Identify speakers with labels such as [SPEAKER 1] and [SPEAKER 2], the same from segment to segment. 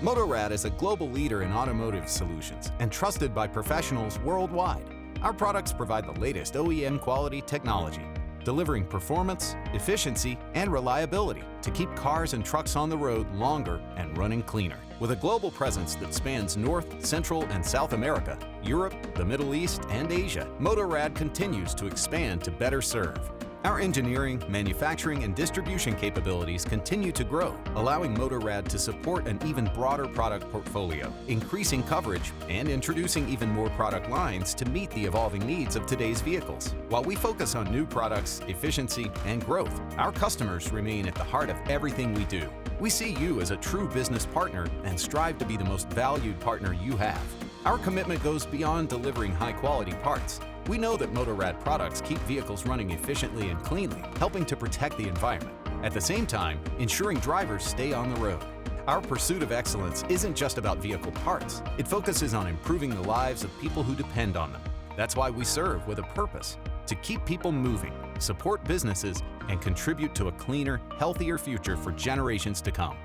[SPEAKER 1] MotoRad is a global leader in automotive solutions and trusted by professionals worldwide. Our products provide the latest OEM-Quality technology, delivering performance, efficiency, and reliability to keep cars and trucks on the road longer and running cleaner. With a global presence that spans North, Central, and South America, Europe, the Middle East, and Asia, MotoRad continues to expand to better serve. Our engineering, manufacturing, and distribution capabilities continue to grow, allowing MotoRad to support an even broader product portfolio, increasing coverage and introducing even more product lines to meet the evolving needs of today's vehicles. While we focus on new products, efficiency, and growth, our customers remain at the heart of everything we do. We see you as a true business partner and strive to be the most valued partner you have. Our commitment goes beyond delivering high-quality parts. We know that MotoRad products keep vehicles running efficiently and cleanly, helping to protect the environment. At the same time, ensuring drivers stay on the road. Our pursuit of excellence isn't just about vehicle parts. It focuses on improving the lives of people who depend on them. That's why we serve with a purpose: to keep people moving, support businesses, and contribute to a cleaner, healthier future for generations to come.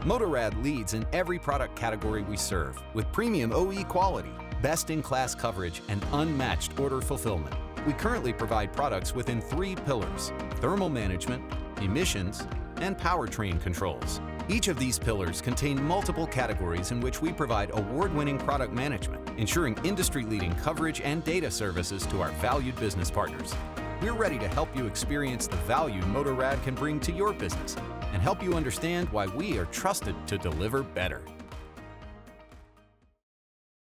[SPEAKER 1] MotoRad leads in every product category we serve, with premium OE quality, best-in-class coverage, and unmatched order fulfillment. We currently provide products within 3 pillars: thermal management, emissions, and powertrain controls. Each of these pillars contain multiple categories in which we provide award-winning product management, ensuring industry-leading coverage and data services to our valued business partners. We're ready to help you experience the value MotoRad can bring to your business and help you understand why we are trusted to deliver better.